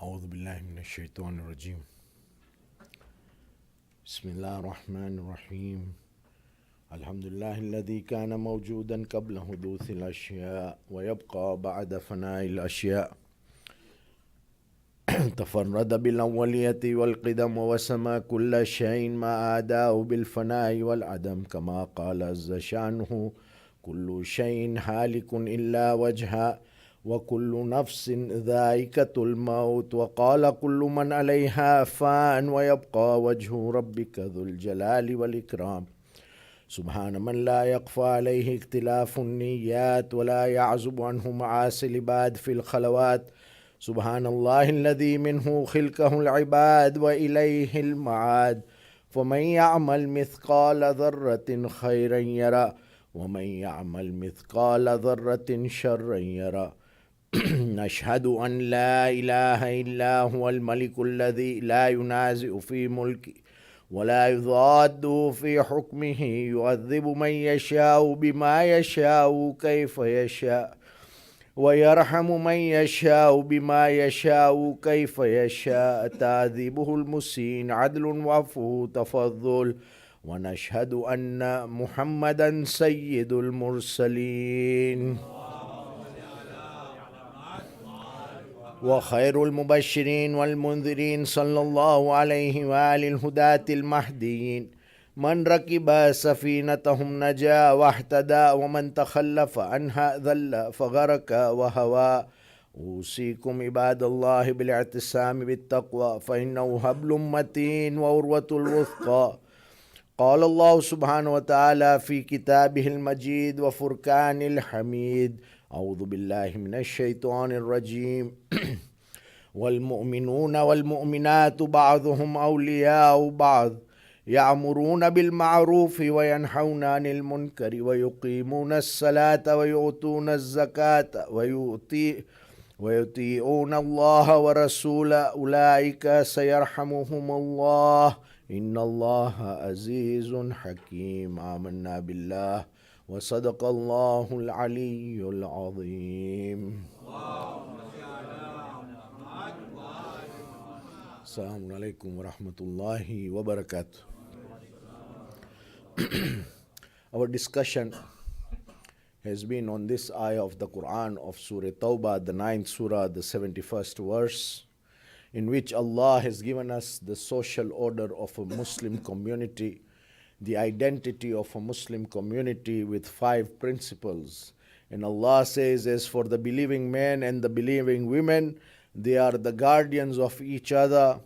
أعوذ بالله من الشيطان الرجيم. بسم الله الرحمن الرحيم. الحمد لله الذي كان موجودا قبل حدوث الأشياء ويبقى بعد فناء الأشياء. تفرد بالأولية والقدم وسمى كل شيء ما آداه بالفناء والعدم، كما قال عز شأنه: كل شيء هالك إلا وجهه وكل نفس ذائقة الموت، وقال: كل من عليها فان ويبقى وجه ربك ذو الجلال والإكرام. سبحان من لا يخفى عليه اختلاف النيات ولا يعزب عنه معاصي العباد في الخلوات. سبحان الله الذي منه خلقه العباد وإليه المعاد. فمن يعمل مثقال ذرة خيرا يرى ومن يعمل مثقال ذرة شرا يرى. نشهد أن لا إله إلا هو الملك الذي لا ينازع في ملكه ولا يضاد في حكمه، يعذب من يشاء بما يشاء كيف يشاء ويرحم من يشاء بما يشاء كيف يشاء. تعذيبه المسيء عدل وعفو تفضل. ونشهد أن محمدا سيد المرسلين وخير المبشرين والمنذرين، صلى الله عليه وآله الهداة المهديين. من ركب سفينتهم نجا واهتدى ومن تخلف عنها ذل فغرق وهوى. أوصيكم عباد الله بالاعتصام بالتقوى، فإنه حبل متين وعروة الوثقى. قال الله سبحانه وتعالى في كتابه المجيد وفرقان الحميد: أعوذ بالله من الشيطان الرجيم. والمؤمنون والمؤمنات بعضهم أولياء بعض يأمرون بالمعروف وينهون عن المنكر ويقيمون الصلاة ويؤتون الزكاة ويطيعون الله ورسوله، أولئك سيرحمهم الله، إن الله عزيز حكيم. آمنا بالله وصدق الله العلي العظيم. Assalamu alaikum wa rahmatullahi wa barakatuh. Our discussion has been on this ayah of the Quran of Surah At-Tawbah, the 9th Surah, the 71st verse, in which Allah has given us the social order of a Muslim community, the identity of a Muslim community with 5 principles. And Allah says, as for the believing men and the believing women, they are the guardians of each other.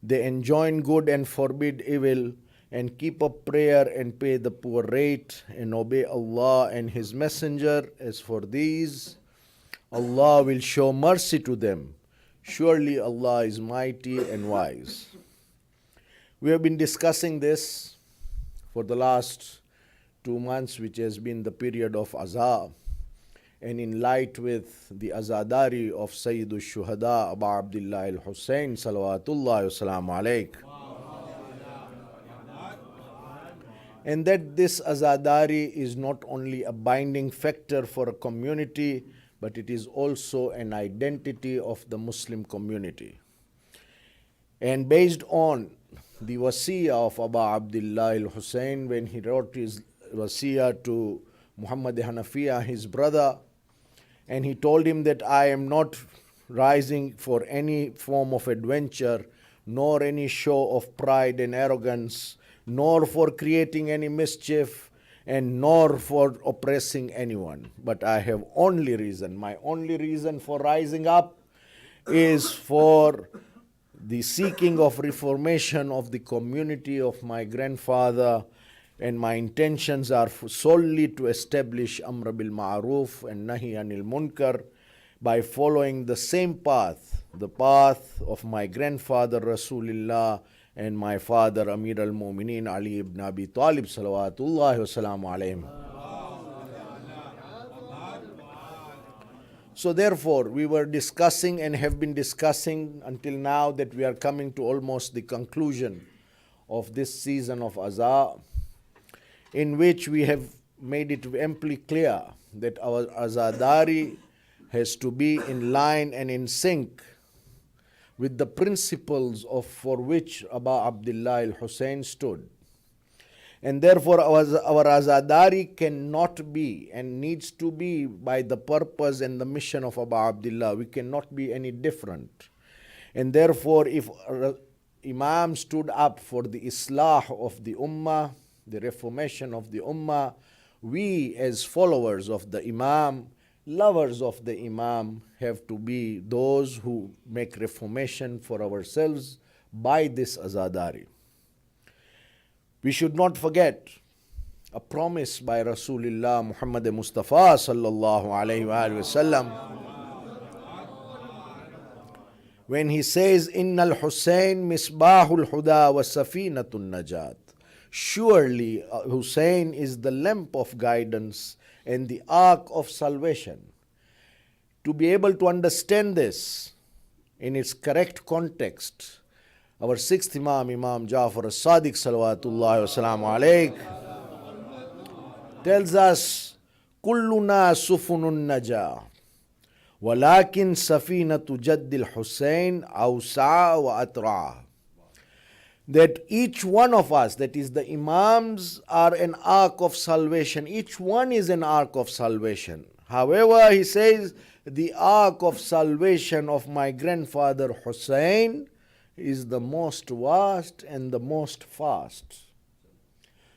They enjoin good and forbid evil, and keep up prayer and pay the poor rate, and obey Allah and His Messenger. As for these, Allah will show mercy to them. Surely Allah is mighty and wise. We have been discussing this for the last 2 months, which has been the period of Azab. And in light with the AZADARI of Sayyidul Shuhada Abu Abdullah al-Husayn salawatullahi wassalamu alayk. And that this AZADARI is not only a binding factor for a community, but it is also an identity of the Muslim community. And based on the Wasiyat of Abu Abdullah al-Husayn, when he wrote his Wasiyat to Muhammad Hanafiya, his brother, and he told him that I am not rising for any form of adventure, nor any show of pride and arrogance, nor for creating any mischief, and nor for oppressing anyone. But I have only reason, my only reason for rising up is for the seeking of reformation of the community of my grandfather, and my intentions are solely to establish Amr-Bil Ma'ruf and Nahi Anil-Munkar by following the same path, the path of my grandfather Rasulillah and my father Amir al-Mu'mineen Ali ibn Abi Talib salawatullahi wassalamu alayhim. So therefore, we were discussing and have been discussing until now that we are coming to almost the conclusion of this season of Azab, in which we have made it amply clear that our Azadari has to be in line and in sync with the principles for which Abu Abdullah al-Husayn stood. And therefore our azadari cannot be and needs to be by the purpose and the mission of Abu Abdullah. We cannot be any different. And therefore if Imam stood up for the Islah of the Ummah, the reformation of the Ummah, we as followers of the Imam, lovers of the Imam, have to be those who make reformation for ourselves by this azadari. We should not forget a promise by Rasulullah Muhammad Mustafa sallallahu alayhi wa sallam when he says, Innal Husayn misbahul huda wa safinatun najat. Surely Husayn is the lamp of guidance and the ark of salvation. To be able to understand this in its correct context, our sixth Imam, Imam Ja'far as-Sadiq salawatullahi wa salamu alayh, tells us, Kulluna sufunun najah, walakin safinatu jaddil Husayn awsa'a wa atra'a. That each one of us, that is the Imams, are an ark of salvation. Each one is an ark of salvation. However, he says, the ark of salvation of my grandfather Husayn is the most vast and the most fast.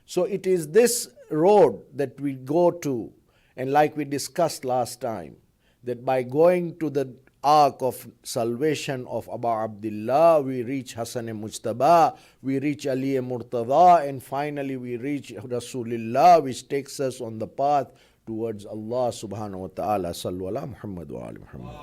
So it is this road that we go to, and like we discussed last time, that by going to the ark of salvation of Abu Abdullah, we reach Hasan Mujtaba, we reach Ali Murtada, and finally we reach Rasulillah, which takes us on the path towards Allah subhanahu wa ta'ala. Sallu ala Muhammad wa ali Muhammad.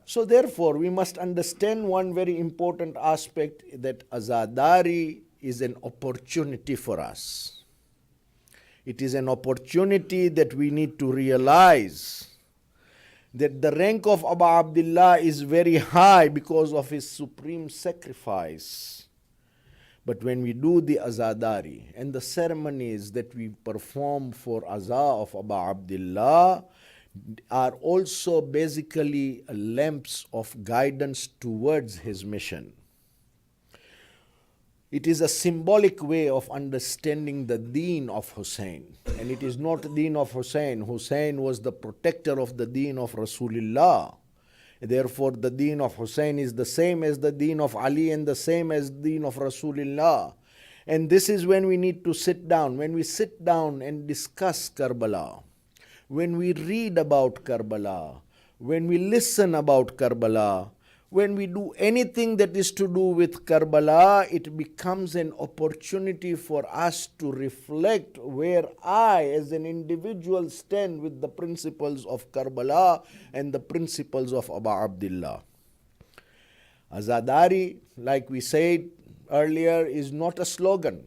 So therefore, we must understand one very important aspect, that azadari is an opportunity for us. It is an opportunity that we need to realize that the rank of Abu Abdullah is very high because of his supreme sacrifice. But when we do the azadari and the ceremonies that we perform for azah of Abu Abdullah are also basically lamps of guidance towards his mission. It is a symbolic way of understanding the deen of Husayn. And it is not the deen of Husayn. Husayn was the protector of the deen of Rasulillah. Therefore, the deen of Husayn is the same as the deen of Ali and the same as the deen of Rasulillah. And this is when we need to sit down. When we sit down and discuss Karbala, when we read about Karbala, when we listen about Karbala, when we do anything that is to do with Karbala, it becomes an opportunity for us to reflect where I as an individual stand with the principles of Karbala and the principles of Abu Abdullah. Azadari, like we said earlier, is not a slogan.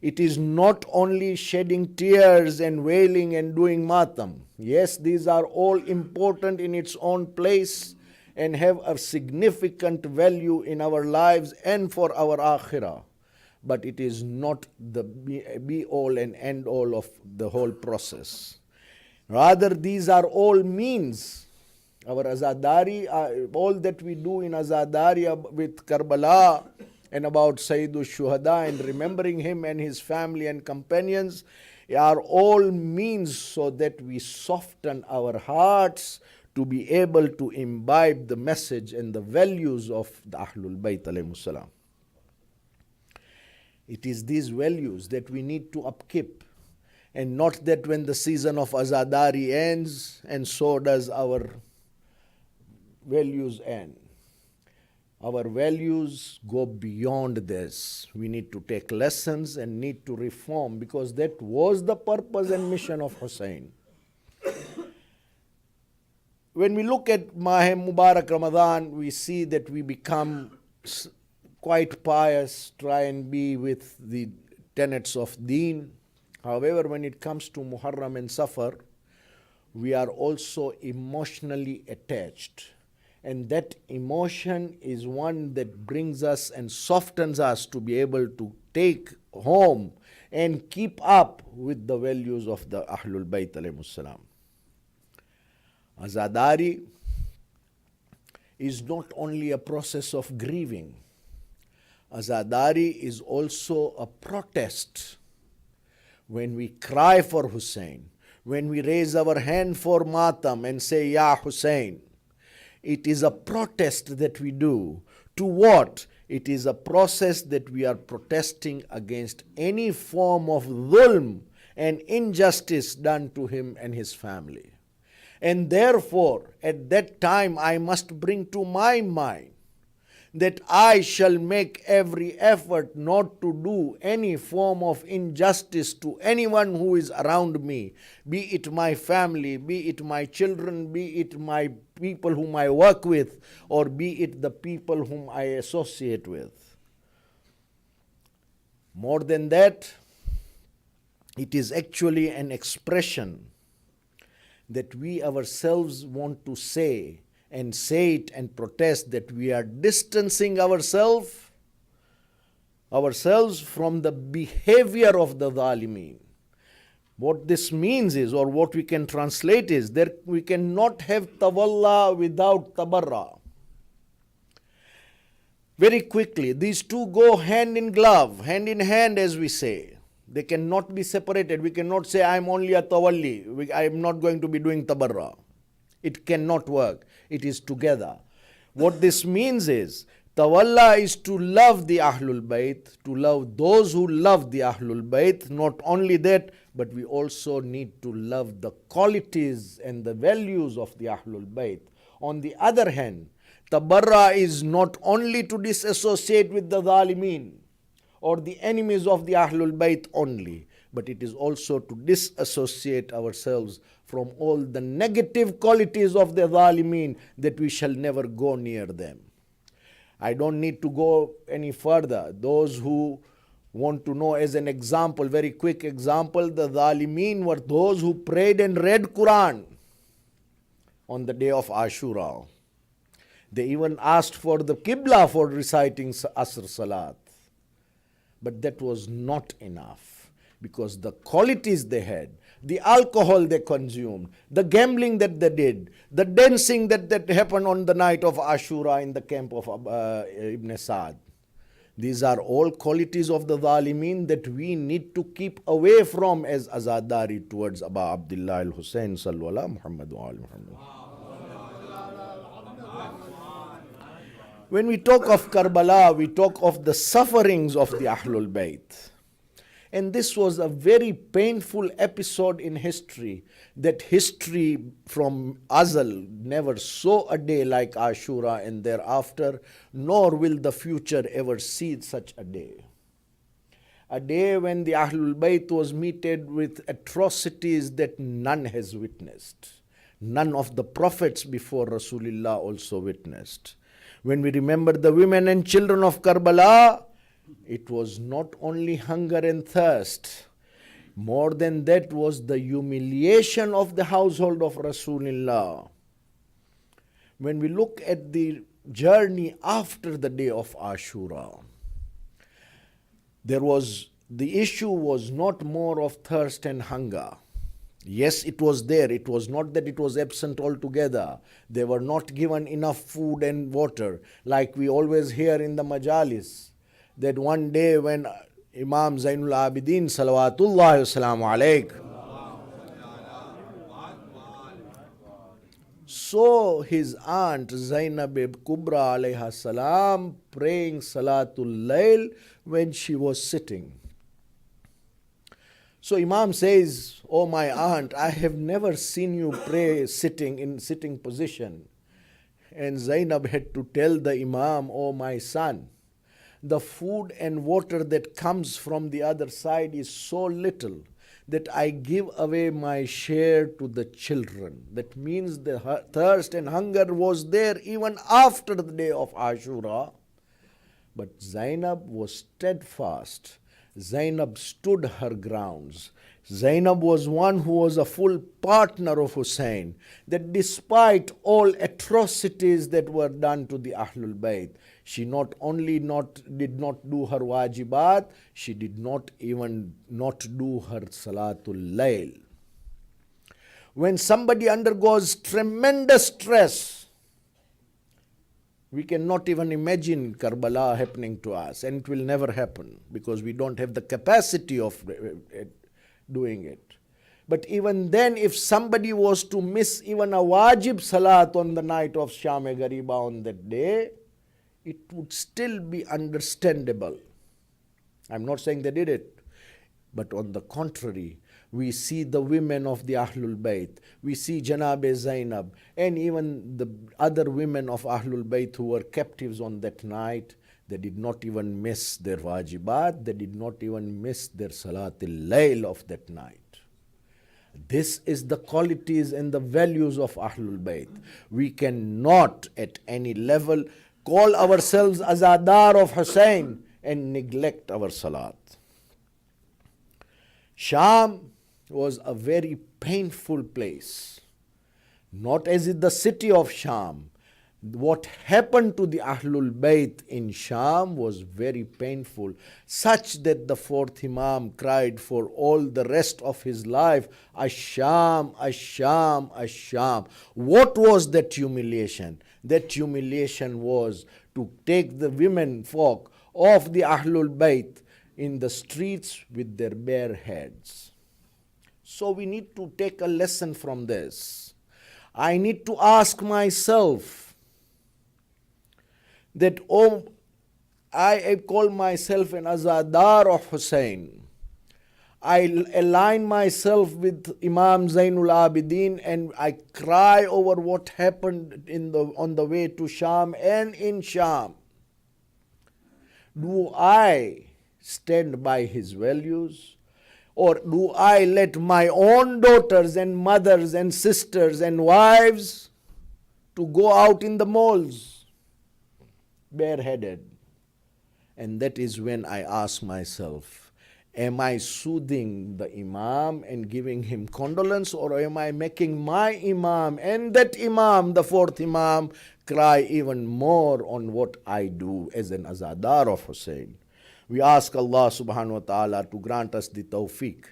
It is not only shedding tears and wailing and doing matam. Yes, these are all important in its own place and have a significant value in our lives and for our akhirah. But it is not the be-all and end-all of the whole process. Rather, these are all means. Our azadari, all that we do in azadari with Karbala and about Sayyidul Shuhada and remembering him and his family and companions are all means so that we soften our hearts to be able to imbibe the message and the values of the Ahlul-bayt alayhimus salam. It is these values that we need to upkeep, and not that when the season of azadari ends and so does our values end. Our values go beyond this. We need to take lessons and need to reform, because that was the purpose and mission of Husayn. When we look at Mah Mubarak Ramadan, we see that we become quite pious, try and be with the tenets of deen. However, when it comes to Muharram and Safar, we are also emotionally attached. And that emotion is one that brings us and softens us to be able to take home and keep up with the values of the Ahlul-bayt alayhimus salam. Azadari is not only a process of grieving. Azadari is also a protest. When we cry for Hussein, when we raise our hand for Matam and say, Ya Hussein, it is a protest that we do. To what? It is a process that we are protesting against any form of dhulm and injustice done to him and his family. And therefore, at that time, I must bring to my mind that I shall make every effort not to do any form of injustice to anyone who is around me, be it my family, be it my children, be it my people whom I work with, or be it the people whom I associate with. More than that, it is actually an expression that we ourselves want to say it and protest, that we are distancing ourselves from the behavior of the Zalimeen. What this means is, or what we can translate is, that we cannot have tawalla without tabarra. Very quickly, these two go hand in glove, hand in hand, as we say. They cannot be separated. We cannot say, I am only a tawalli, I am not going to be doing tabarra. It cannot work. It is together. What this means is, tawalla is to love the Ahlul-bayt, to love those who love the Ahlul-bayt. Not only that, but we also need to love the qualities and the values of the Ahlul-bayt. On the other hand, tabarra is not only to disassociate with the Zalimeen or the enemies of the Ahlul-bayt only, but it is also to disassociate ourselves from all the negative qualities of the Zalimeen, that we shall never go near them. I don't need to go any further. Those who want to know, as an example, very quick example, the Zalimeen were those who prayed and read Quran on the day of Ashura. They even asked for the Qibla for reciting Asr-Salat. But that was not enough, because the qualities they had, the alcohol they consumed, the gambling that they did, the dancing that happened on the night of Ashura in the camp of Ibn Sa'd. These are all qualities of the Zalimeen that we need to keep away from as Azadari towards Aba Abdullah al-Husayn sallallahu Muhammad wa ali Muhammad. When we talk of Karbala, we talk of the sufferings of the Ahlul-bayt. And this was a very painful episode in history, that history from Azal never saw a day like Ashura and thereafter, nor will the future ever see such a day. A day when the Ahlul-bayt was meted with atrocities that none has witnessed. None of the prophets before Rasulillah also witnessed. When we remember the women and children of Karbala, it was not only hunger and thirst. More than that was the humiliation of the household of Rasulullah. When we look at the journey after the day of Ashura, the issue was not more of thirst and hunger. Yes, it was there. It was not that it was absent altogether. They were not given enough food and water, like we always hear in the majalis, that one day when Imam Zainul Abidin salawatullahi wassalamu alayk saw his aunt Zainab Kubra alayha salam praying Salatul Layl when she was sitting. So Imam says, "Oh my aunt, I have never seen you pray sitting in sitting position." And Zainab had to tell the Imam, "Oh my son, the food and water that comes from the other side is so little that I give away my share to the children." That means the thirst and hunger was there even after the day of Ashura. But Zainab was steadfast. Zainab stood her grounds. Zainab was one who was a full partner of Hussein, that despite all atrocities that were done to the Ahlul-bayt, She not only did not do her wajibat, she did not even not do her salatul layl. When somebody undergoes tremendous stress, we cannot even imagine Karbala happening to us, and it will never happen because we don't have the capacity of doing it. But even then, if somebody was to miss even a wajib salat on the night of Sham-e-Gariba on that day, it would still be understandable. I'm not saying they did it, but on the contrary, we see the women of the Ahlul-bayt, we see Janabe Zainab, and even the other women of Ahlul-bayt who were captives on that night. They did not even miss their wajibat, they did not even miss their salatul layl of that night. This is the qualities and the values of Ahlul-bayt. We cannot at any level call ourselves Azadar of Husayn and neglect our salat. Sham was a very painful place. Not as in the city of Sham. What happened to the Ahlul-bayt in Sham was very painful, such that the fourth Imam cried for all the rest of his life, Ash-Sham, Ash-Sham, Ash-Sham. What was that humiliation? That humiliation was to take the women folk of the Ahlul-bayt in the streets with their bare heads. So we need to take a lesson from this. I need to ask myself, that I call myself an Azadar of Husayn. I align myself with Imam Zainul Abidin and I cry over what happened on the way to Sham and in Sham. Do I stand by his values? Or do I let my own daughters and mothers and sisters and wives to go out in the malls bareheaded? And that is when I ask myself, am I soothing the Imam and giving him condolence, or am I making my Imam and that Imam, the fourth Imam, cry even more on what I do as an Azadar of Husayn? We ask Allah subhanahu wa ta'ala to grant us the tawfiq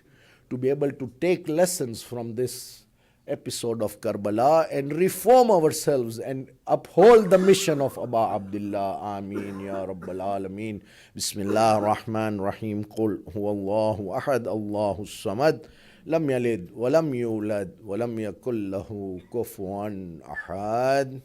to be able to take lessons from this episode of Karbala and reform ourselves and uphold the mission of Abu Abdullah. Ameen ya Rabbal Alameen. Bismillah ar-Rahman ar-Rahim. Qul huwallahu ahad, Allahu samad, lam yalid wa lam yulad wa lam yakul lahu kufuwan ahad.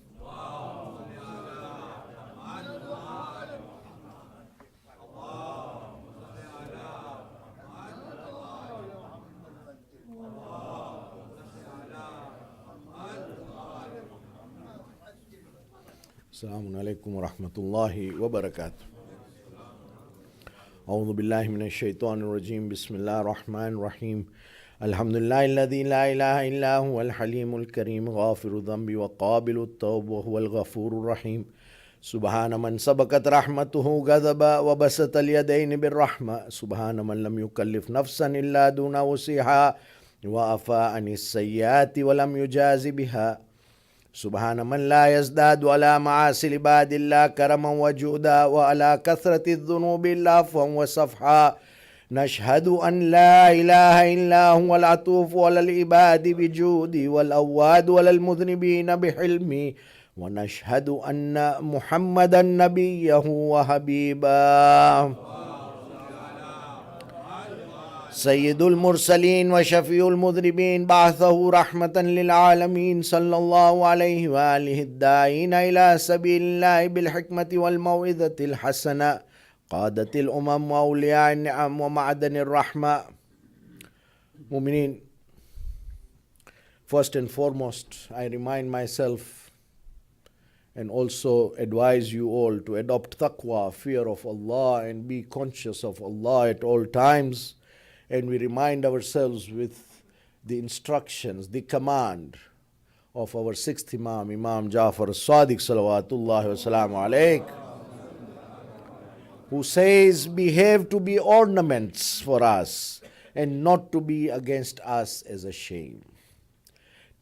Assalamu alaikum wa rahmatullahi wa barakatuh. A'udhu billahi minash shaitanir rajim. Bismillahir rahmanir rahim. Alhamdulillahi alladhi la ilaha illa huwa al-halimul kareem, ghafiru dhanbi wa qabilu at-tawbah wal ghafurur rahim. Subhana man sabakat rahmatuhu ghadaba wa basata al-yadayn bir rahma. Subhana man lam yukallif nafsan illa duna wusiha wa afa anis sayyiati wa lam yujazi biha. Subhana man la yazdadu ala ma'asi ibadillah karaman wa juda wa ala kathrati dhunubi illa afwan wa safha. Nashhadu an la ilaha illa huwa al-atufu ala al-ibadi bijudi wal awwadu ala al-mudhnibina bihilmi. Wa nashhadu anna Muhammadan nabiyyahu wa habibah. سيد المرسلين وشفيع المذنبين بعثه رحمة للعالمين صلى الله عليه وآله الداعين إلى سبيل الله بالحكمة والموعظة الحسنة قادة الأمم وأولياء النعم ومعدن الرحمة. Mu'mineen, first and foremost, I remind myself and also advise you all to adopt taqwa, fear of Allah, and be conscious of Allah at all times. And we remind ourselves with the instructions, the command of our sixth Imam, Imam Ja'far as-Sadiq salawatullahi wa salamu alayk, who says, behave to be ornaments for us and not to be against us as a shame.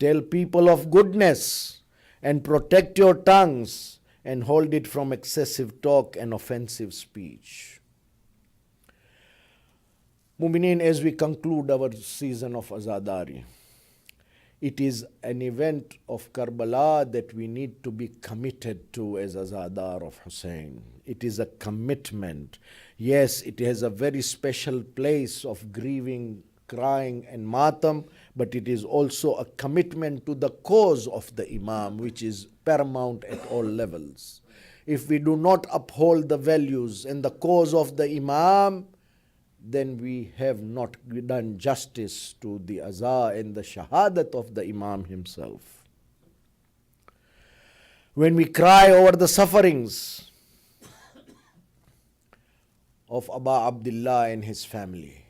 Tell people of goodness and protect your tongues and hold it from excessive talk and offensive speech. Mu'mineen, as we conclude our season of Azadari, it is an event of Karbala that we need to be committed to as Azadar of Hussein. It is a commitment. Yes, it has a very special place of grieving, crying and matam, but it is also a commitment to the cause of the Imam, which is paramount at all levels. If we do not uphold the values and the cause of the Imam, then we have not done justice to the aza and the shahadat of the Imam himself. When we cry over the sufferings of Abu Abdullah and his family,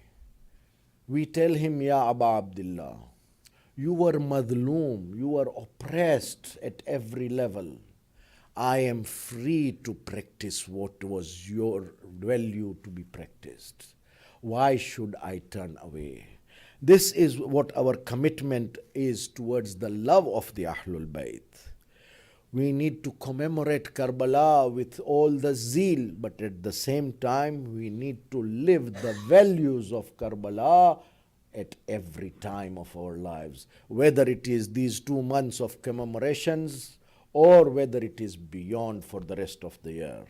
we tell him, Ya Abu Abdullah, you were madloom, you were oppressed at every level. I am free to practice what was your value to be practiced. Why should I turn away? This is what our commitment is towards the love of the Ahlul-bayt. We need to commemorate Karbala with all the zeal, but at the same time, we need to live the values of Karbala at every time of our lives, whether it is these 2 months of commemorations or whether it is beyond for the rest of the year.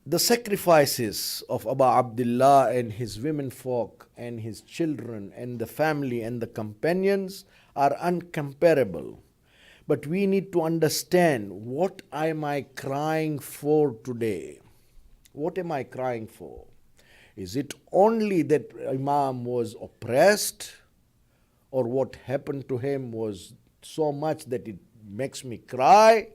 The sacrifices of Abu Abdullah and his women folk and his children and the family and the companions are uncomparable. But we need to understand, what am I crying for today? What am I crying for? Is it only that Imam was oppressed, or what happened to him was so much that it makes me cry?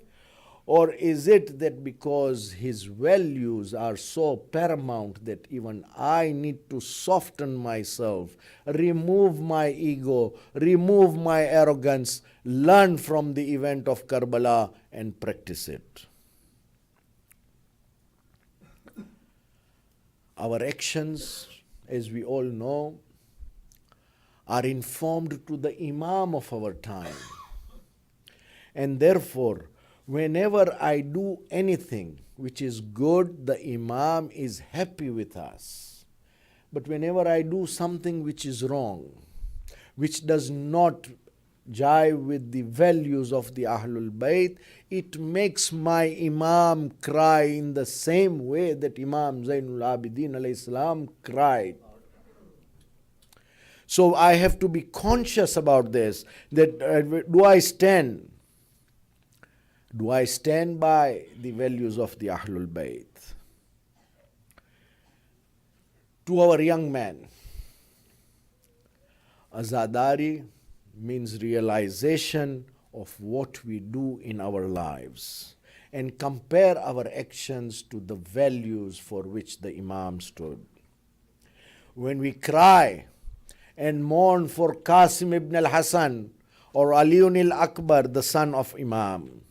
Or is it that because his values are so paramount that even I need to soften myself, remove my ego, remove my arrogance, learn from the event of Karbala and practice it? Our actions, as we all know, are informed to the Imam of our time. And therefore, whenever I do anything which is good, the Imam is happy with us. But whenever I do something which is wrong, which does not jive with the values of the Ahlul-bayt, it makes my Imam cry in the same way that Imam Zainul Abidin alayhi salam cried. So I have to be conscious about this, that do I stand by the values of the Ahlul-bayt? To our young man, Azadari means realization of what we do in our lives and compare our actions to the values for which the Imam stood. When we cry and mourn for Qasim ibn al-Hasan or Aliun al-Akbar, the son of Imam,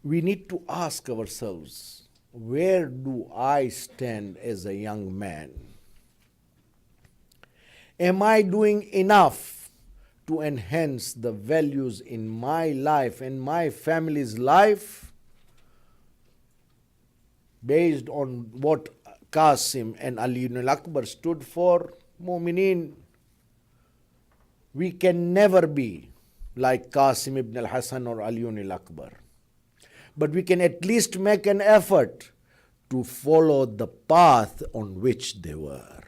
we need to ask ourselves, where do I stand as a young man? Am I doing enough to enhance the values in my life and my family's life based on what Qasim and Aliun al-Akbar stood for? Mu'mineen, we can never be like Qasim ibn al-Hasan or Aliun al-Akbar. But we can at least make an effort to follow the path on which they were.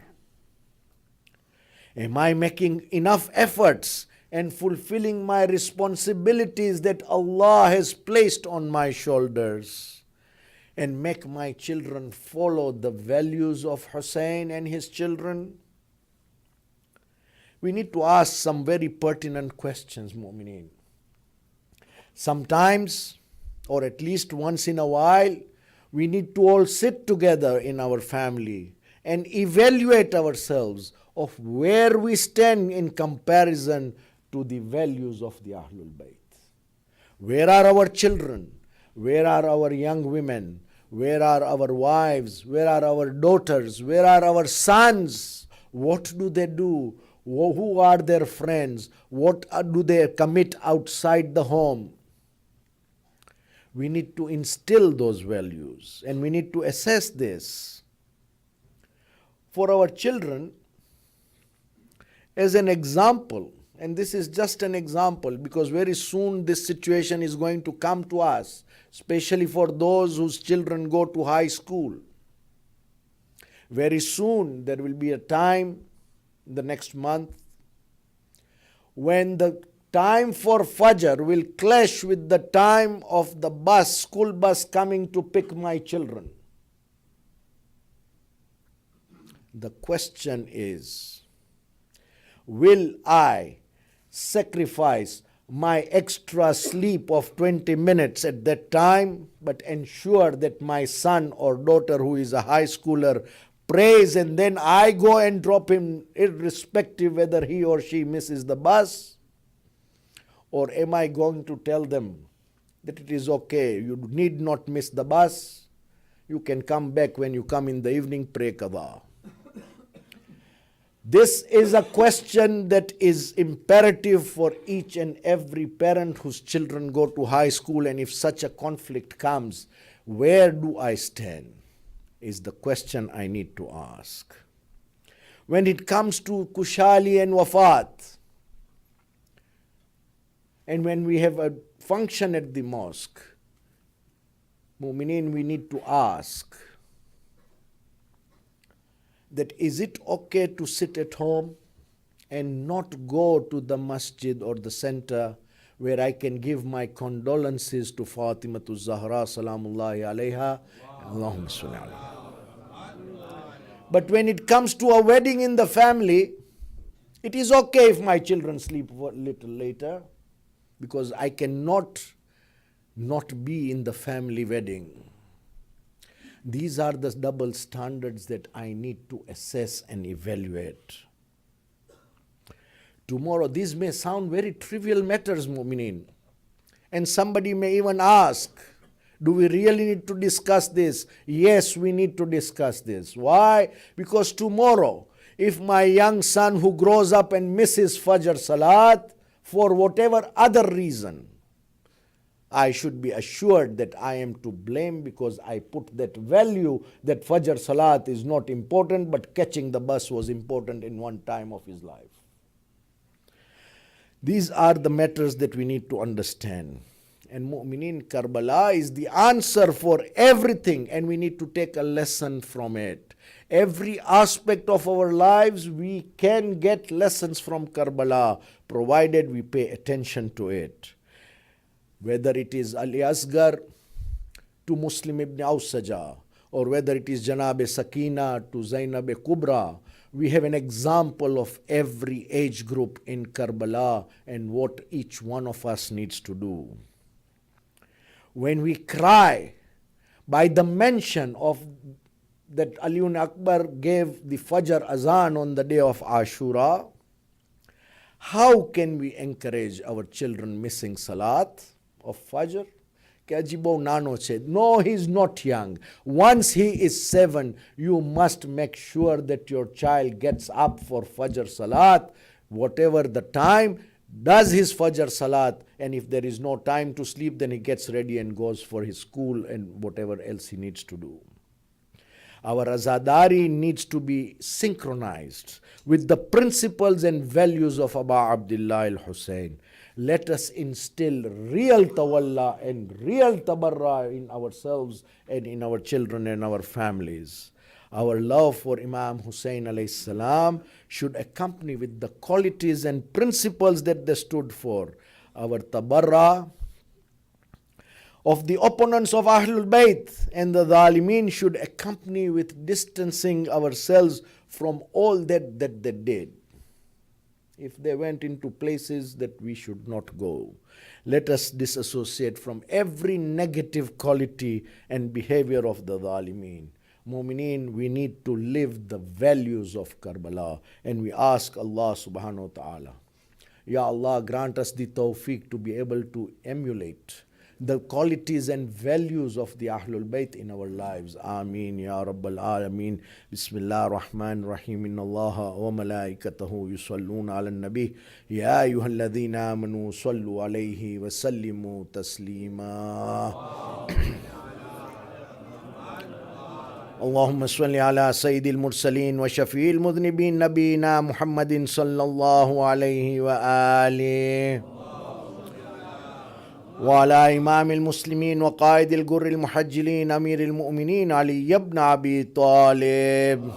Am I making enough efforts and fulfilling my responsibilities that Allah has placed on my shoulders, and make my children follow the values of Hussein and his children? We need to ask some very pertinent questions, Mu'mineen. Sometimes, or at least once in a while, we need to all sit together in our family and evaluate ourselves of where we stand in comparison to the values of the Ahlul-bayt. Where are our children? Where are our young women? Where are our wives? Where are our daughters? Where are our sons? What do they do? Who are their friends? What do they commit outside the home? We need to instill those values and we need to assess this. For our children, as an example, and this is just an example because very soon this situation is going to come to us, especially for those whose children go to high school. Very soon there will be a time, the next month, when the time for Fajr will clash with the time of the bus, school bus coming to pick my children. The question is, will I sacrifice my extra sleep of 20 minutes at that time, but ensure that my son or daughter who is a high schooler prays and then I go and drop him irrespective whether he or she misses the bus? Or am I going to tell them that it is okay, you need not miss the bus, you can come back when you come in the evening, pray qada? This is a question that is imperative for each and every parent whose children go to high school, and if such a conflict comes, where do I stand? Is the question I need to ask. When it comes to Kushali and Wafat, and when we have a function at the mosque, Mu'mineen, we need to ask that is it okay to sit at home and not go to the masjid or the center where I can give my condolences to Fatimatu Zahra salamullahi alayha. Allahumma salli alayha. But when it comes to a wedding in the family, it is okay if my children sleep a little later because I cannot not be in the family wedding. These are the double standards that I need to assess and evaluate. Tomorrow, these may sound very trivial matters, Mu'mineen. And somebody may even ask, do we really need to discuss this? Yes, we need to discuss this. Why? Because tomorrow, if my young son who grows up and misses Fajr Salat, for whatever other reason, I should be assured that I am to blame because I put that value that Fajr Salat is not important, but catching the bus was important in one time of his life. These are the matters that we need to understand. And Mu'mineen, Karbala is the answer for everything, and we need to take a lesson from it. Every aspect of our lives, we can get lessons from Karbala, provided we pay attention to it. Whether it is Ali Asgar to Muslim ibn Awsaja, or whether it is Janab Sakina to Zainab Kubra, we have an example of every age group in Karbala and what each one of us needs to do. When we cry by the mention of that Aliun Akbar gave the Fajr Azan on the day of Ashura, how can we encourage our children missing Salat of Fajr? No, he is not young. Once he is 7, you must make sure that your child gets up for Fajr Salat, whatever the time, does his Fajr Salat, and if there is no time to sleep, then he gets ready and goes for his school and whatever else he needs to do. Our Azadari needs to be synchronized with the principles and values of Abu Abdullah al-Husayn. Let us instill real tawalla and real tabarra in ourselves and in our children and our families. Our love for Imam Husayn alayhi salam should accompany with the qualities and principles that they stood for. Our tabarra of the opponents of Ahlul-bayt and the Zalimeen should accompany with distancing ourselves from all that they did. If they went into places that we should not go, let us disassociate from every negative quality and behavior of the Zalimeen. Mu'mineen, we need to live the values of Karbala, and we ask Allah subhanahu wa ta'ala, Ya Allah, grant us the tawfiq to be able to emulate the qualities and values of the Ahlul-bayt in our lives. Ameen Ya Rabbal Alameen. Bismillah ar-Rahman ar-Rahim. Inna Allaha wa malaikatahu yusalluna ala nabi. Ya ayyuhalladhina amanu sallu alayhi wa sallimu taslima. اللهم صل على سيد المرسلين وشفيع المذنبين نبينا محمد صلى الله عليه وآله وعلى إمام المسلمين وقائد الجر المحجلين أمير المؤمنين علي بن أبي طالب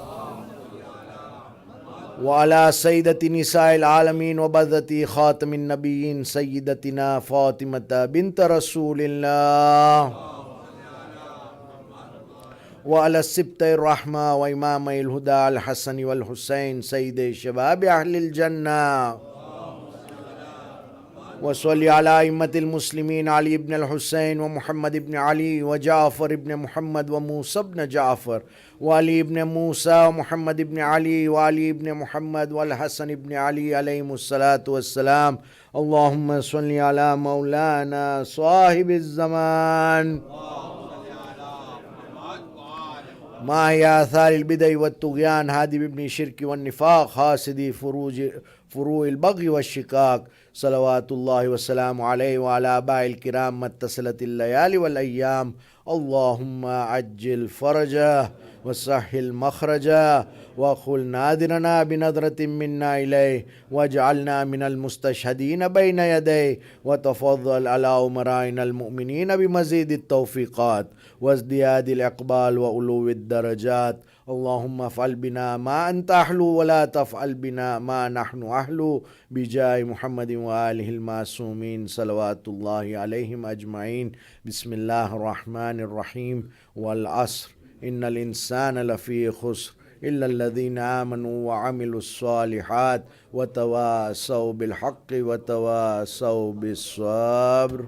وعلى سيدة نساء العالمين وبذة خاتم النبيين سيدتنا فاطمة بنت رسول الله وعلى السبط الرحمة وإمامي الهدى الحسن والحسين سيد شباب أهل الجنة وصلي على أئمة المسلمين علي بن الحسين ومحمد بن علي وجعفر بن محمد وموسى بن جعفر وعلي بن موسى ومحمد بن علي وعلي بن محمد والحسن بن علي عليهم الصلاة والسلام. اللهم صل على مولانا صاحب الزمان ما هي آثار البدع والطغيان هادي بابن الشرك والنفاق حاسدي فروع البغي والشقاق صلوات الله والسلام عليه وعلى آبائه الكرام ما اتصلت الليالي والأيام. اللهم عجل فرجه وسهل مخرجه وخل نادرنا بنظرة منا إليه واجعلنا من المستشهدين بين يديه وتفضل على أمرائنا المؤمنين بمزيد التوفيقات وازدياد الإقبال وألو الدرجات. اللهم افعل بنا ما أنت أهل ولا تفعل بنا ما نحن أهل بجاه محمد وآله المعصومين صلوات الله عليهم أجمعين. بسم الله الرحمن الرحيم. والعصر إن الإنسان لفي خسر إلا الذين آمنوا وعملوا الصالحات وتواصوا بالحق وتواصوا بالصبر.